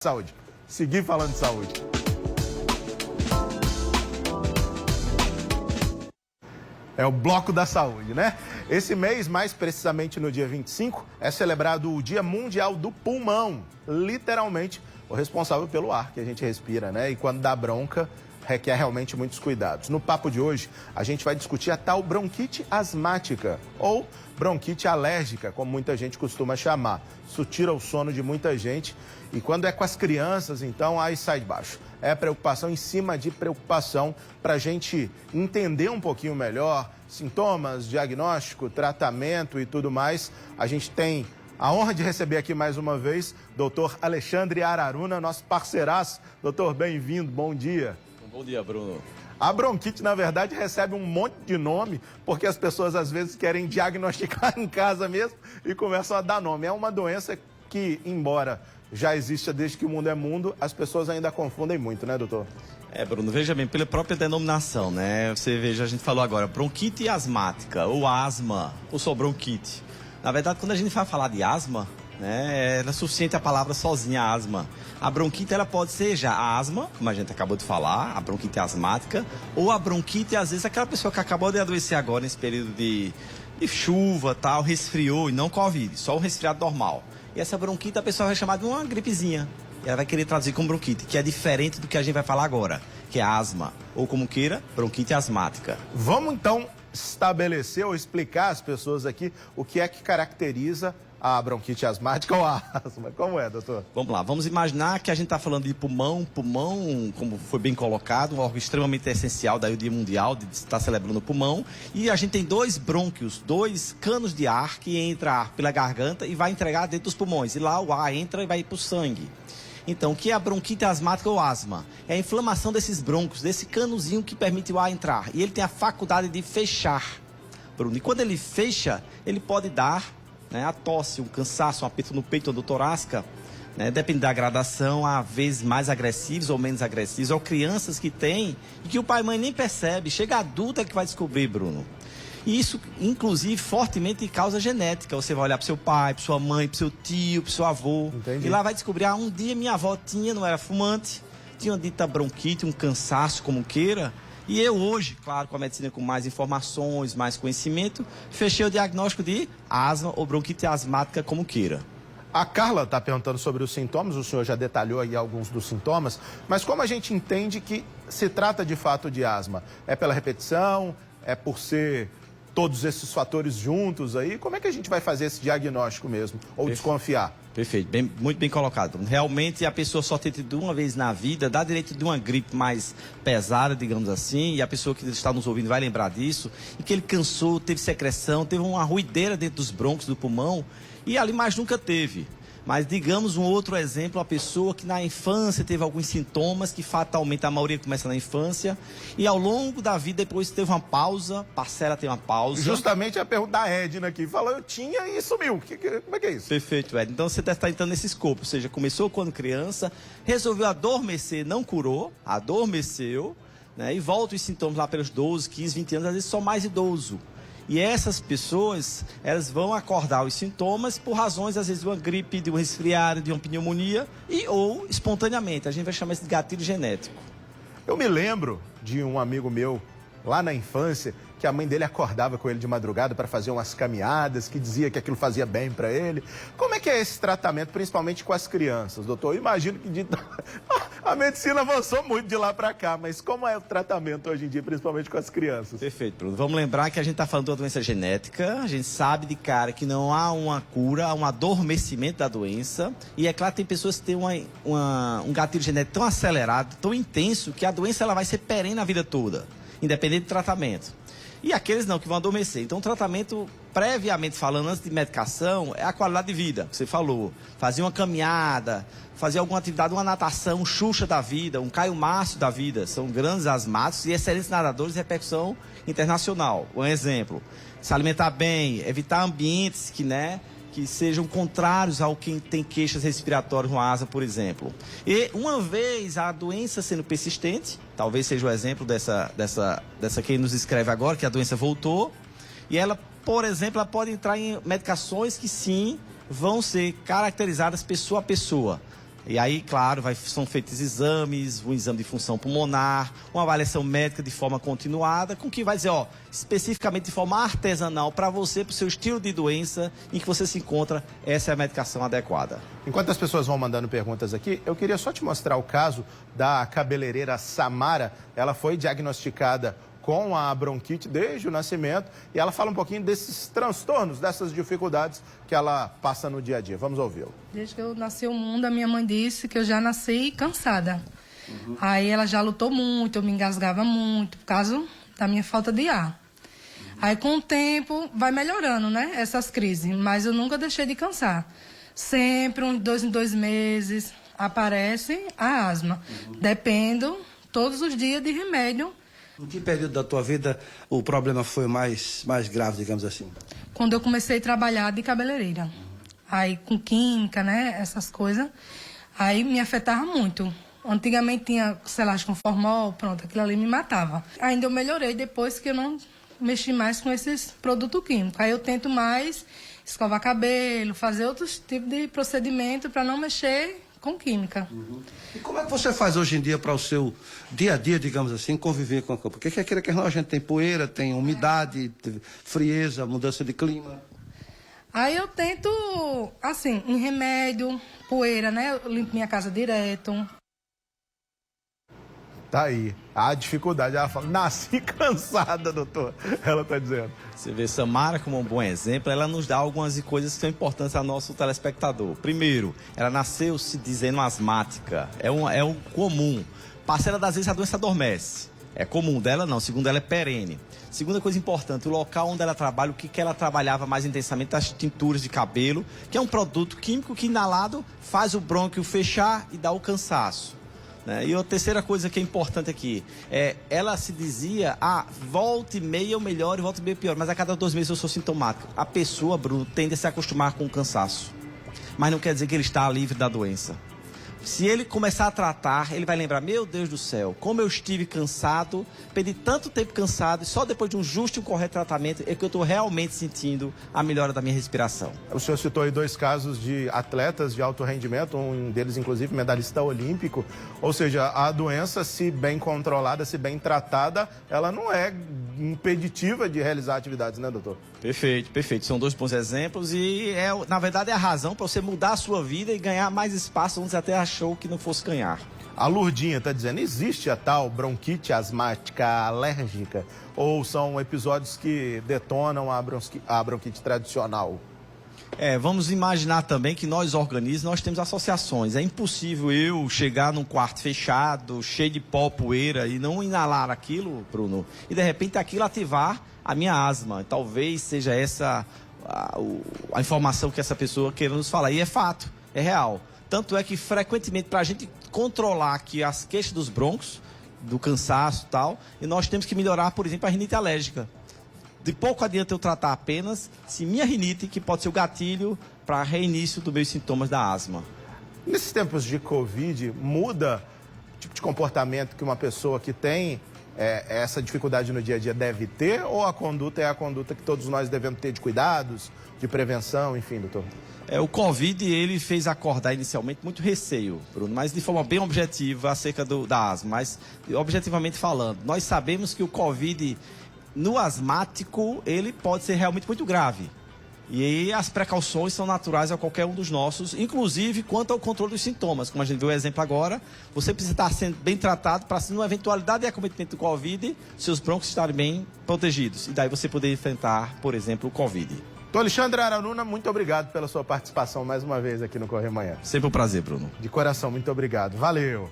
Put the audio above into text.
Saúde. Seguir falando de saúde. É o Bloco da Saúde, né? Esse mês, mais precisamente no dia 25, é celebrado o Dia Mundial do Pulmão. Literalmente, o responsável pelo ar que a gente respira, né? E quando dá bronca, requer realmente muitos cuidados. No papo de hoje, a gente vai discutir a tal bronquite asmática, ou bronquite alérgica, como muita gente costuma chamar. Isso tira o sono de muita gente. E quando é com as crianças, então, aí sai de baixo. É preocupação em cima de preocupação para a gente entender um pouquinho melhor sintomas, diagnóstico, tratamento e tudo mais. A gente tem a honra de receber aqui mais uma vez doutor Alexandre Araruna, nosso parceiraço. Doutor, bem-vindo, bom dia. Bom dia, Bruno. A bronquite, na verdade, recebe um monte de nome, porque as pessoas às vezes querem diagnosticar em casa mesmo e começam a dar nome. É uma doença que, embora já exista desde que o mundo é mundo, as pessoas ainda confundem muito, né, doutor? Bruno, veja bem, pela própria denominação, né? Você veja, a gente falou agora, bronquite asmática, ou asma, ou só bronquite. Na verdade, quando a gente vai falar de asma, né, é suficiente a palavra sozinha, asma. A bronquite, ela pode ser já a asma, como a gente acabou de falar, a bronquite asmática, ou a bronquite, às vezes, aquela pessoa que acabou de adoecer agora, nesse período de chuva, tal, resfriou, e não Covid, só um resfriado normal. E essa bronquite a pessoa vai chamar de uma gripezinha. E ela vai querer traduzir como bronquite, que é diferente do que a gente vai falar agora, que é asma. Ou como queira, bronquite asmática. Vamos então estabelecer ou explicar às pessoas aqui o que é que caracteriza a bronquite asmática ou a asma. Como é, doutor? Vamos lá, vamos imaginar que a gente está falando de pulmão, como foi bem colocado, um órgão extremamente essencial, daí o Dia Mundial de estar celebrando o pulmão. E a gente tem dois brônquios, dois canos de ar que entra ar pela garganta e vai entregar dentro dos pulmões. E lá o ar entra e vai para o sangue. Então, o que é a bronquite asmática ou asma? É a inflamação desses brônquios, desse canozinho que permite o ar entrar. E ele tem a faculdade de fechar, Bruno. E quando ele fecha, ele pode dar, né, a tosse, um cansaço, um aperto no peito ou no torácica, né, depende da gradação, há vezes mais agressivos ou menos agressivos, ou crianças que têm e que o pai e mãe nem percebe, chega adulto é que vai descobrir, Bruno. E isso, inclusive, fortemente causa genética. Você vai olhar para seu pai, para sua mãe, para seu tio, para seu avô. Entendi. E lá vai descobrir, um dia minha avó não era fumante, tinha uma dita bronquite, um cansaço, como queira. E eu hoje, claro, com a medicina com mais informações, mais conhecimento, fechei o diagnóstico de asma ou bronquite asmática, como queira. A Carla está perguntando sobre os sintomas, o senhor já detalhou aí alguns dos sintomas, mas como a gente entende que se trata de fato de asma? É pela repetição? É por ser todos esses fatores juntos aí? Como é que a gente vai fazer esse diagnóstico mesmo? Ou desconfiar? Perfeito, muito bem colocado. Realmente a pessoa só tem tido uma vez na vida, dá direito de uma gripe mais pesada, digamos assim, e a pessoa que está nos ouvindo vai lembrar disso, e que ele cansou, teve secreção, teve uma ruideira dentro dos brônquios do pulmão, e ali mais nunca teve. Mas digamos um outro exemplo, a pessoa que na infância teve alguns sintomas, que fatalmente a maioria começa na infância, e ao longo da vida depois teve uma pausa, parcela tem uma pausa. Justamente a pergunta da Edna aqui, falou eu tinha e sumiu, como é que é isso? Perfeito, Ed. Então você está entrando nesse escopo, ou seja, começou quando criança, resolveu adormecer, não curou, adormeceu, né, e volta os sintomas lá pelos 12, 15, 20 anos, às vezes só mais idoso. E essas pessoas, elas vão acordar os sintomas por razões, às vezes, de uma gripe, de um resfriado, de uma pneumonia, ou espontaneamente. A gente vai chamar isso de gatilho genético. Eu me lembro de um amigo meu, lá na infância, que a mãe dele acordava com ele de madrugada para fazer umas caminhadas, que dizia que aquilo fazia bem para ele. Como é que é esse tratamento, principalmente com as crianças, doutor? Eu imagino que a medicina avançou muito de lá para cá, mas como é o tratamento hoje em dia, principalmente com as crianças? Perfeito, Bruno. Vamos lembrar que a gente está falando de uma doença genética, a gente sabe de cara que não há uma cura, há um adormecimento da doença, e é claro que tem pessoas que têm um gatilho genético tão acelerado, tão intenso, que a doença ela vai ser perene a vida toda, independente do tratamento. E aqueles não, que vão adormecer. Então, o tratamento, previamente falando, antes de medicação, é a qualidade de vida, que você falou. Fazer uma caminhada, fazer alguma atividade, uma natação, um Xuxa da vida, um Caio Márcio da vida. São grandes asmáticos e excelentes nadadores de repercussão internacional. Um exemplo, se alimentar bem, evitar ambientes que sejam contrários ao quem tem queixas respiratórias no asma, por exemplo. E uma vez a doença sendo persistente, talvez seja o exemplo dessa quem nos escreve agora, que a doença voltou, e ela, por exemplo, ela pode entrar em medicações que sim vão ser caracterizadas pessoa a pessoa. E aí, claro, são feitos exames, um exame de função pulmonar, uma avaliação médica de forma continuada, com que vai dizer, ó, especificamente de forma artesanal para você, para o seu estilo de doença em que você se encontra, essa é a medicação adequada. Enquanto as pessoas vão mandando perguntas aqui, eu queria só te mostrar o caso da cabeleireira Samara. Ela foi diagnosticada com a bronquite desde o nascimento e ela fala um pouquinho desses transtornos, dessas dificuldades que ela passa no dia a dia. Vamos ouvi-la. Desde que eu nasci ao mundo, a minha mãe disse que eu já nasci cansada. Aí ela já lutou muito, eu me engasgava muito por causa da minha falta de ar. Aí com o tempo vai melhorando, né, essas crises, mas eu nunca deixei de cansar. Sempre, uns 2 em 2 meses, aparece a asma. Dependo todos os dias de remédio. Em que período da tua vida o problema foi mais grave, digamos assim? Quando eu comecei a trabalhar de cabeleireira. Aí com química, né, essas coisas, aí me afetava muito. Antigamente tinha, sei lá, com formol, pronto, aquilo ali me matava. Ainda eu melhorei depois que eu não mexi mais com esses produtos químicos. Aí eu tento mais escovar cabelo, fazer outros tipos de procedimento para não mexer com química. E como é que você faz hoje em dia para o seu dia a dia, digamos assim, conviver com a coisa? Porque quer que não, a gente tem poeira, tem umidade, frieza, mudança de clima. Aí eu tento, assim, em remédio, poeira, né? Eu limpo minha casa direto. Tá aí. A dificuldade. Ela fala, nasci cansada, doutor. Ela tá dizendo. Você vê Samara como um bom exemplo, ela nos dá algumas coisas que são importantes ao nosso telespectador. Primeiro, ela nasceu se dizendo asmática, é um comum. Parcela das vezes a doença adormece. É comum dela não, segundo ela é perene. Segunda coisa importante, o local onde ela trabalha, o que ela trabalhava mais intensamente, as tinturas de cabelo, que é um produto químico que inalado faz o brônquio fechar e dá o cansaço. E a terceira coisa que é importante aqui, ela se dizia, volta e meia eu melhoro e volta e meia eu pior, mas a cada 2 meses eu sou sintomático. A pessoa, Bruno, tende a se acostumar com o cansaço, mas não quer dizer que ele está livre da doença. Se ele começar a tratar, ele vai lembrar, meu Deus do céu, como eu estive cansado, perdi tanto tempo cansado, e só depois de um justo e um correto tratamento é que eu estou realmente sentindo a melhora da minha respiração. O senhor citou aí 2 casos de atletas de alto rendimento, um deles inclusive medalhista olímpico, ou seja, a doença, se bem controlada, se bem tratada, ela não é impeditiva de realizar atividades, né, doutor? Perfeito, perfeito. São 2 bons exemplos e, na verdade, é a razão para você mudar a sua vida e ganhar mais espaço onde você até achou que não fosse ganhar. A Lurdinha está dizendo, existe a tal bronquite asmática alérgica ou são episódios que detonam a bronquite tradicional? Vamos imaginar também que nós organismos, nós temos associações. É impossível eu chegar num quarto fechado, cheio de pó, poeira e não inalar aquilo, Bruno, e de repente aquilo ativar a minha asma. Talvez seja essa a informação que essa pessoa queira nos falar. E é fato, é real. Tanto é que frequentemente, para a gente controlar aqui as queixas dos brônquios, do cansaço e tal, e nós temos que melhorar, por exemplo, a rinite alérgica. De pouco adianta eu tratar apenas se minha rinite, que pode ser o gatilho para reinício dos meus sintomas da asma. Nesses tempos de Covid, muda o tipo de comportamento que uma pessoa que tem essa dificuldade no dia a dia deve ter? Ou a conduta é a conduta que todos nós devemos ter de cuidados, de prevenção, enfim, doutor? O Covid, ele fez acordar inicialmente muito receio, Bruno, mas de forma bem objetiva acerca da asma. Mas, objetivamente falando, nós sabemos que o Covid, no asmático, ele pode ser realmente muito grave. E aí as precauções são naturais a qualquer um dos nossos, inclusive quanto ao controle dos sintomas. Como a gente viu o exemplo agora, você precisa estar sendo bem tratado para, se numa eventualidade de acometimento do Covid, seus brônquios estarem bem protegidos. E daí você poder enfrentar, por exemplo, o Covid. Doutor Alexandre Aranuna, muito obrigado pela sua participação mais uma vez aqui no Correio Manhã. Sempre um prazer, Bruno. De coração, muito obrigado. Valeu.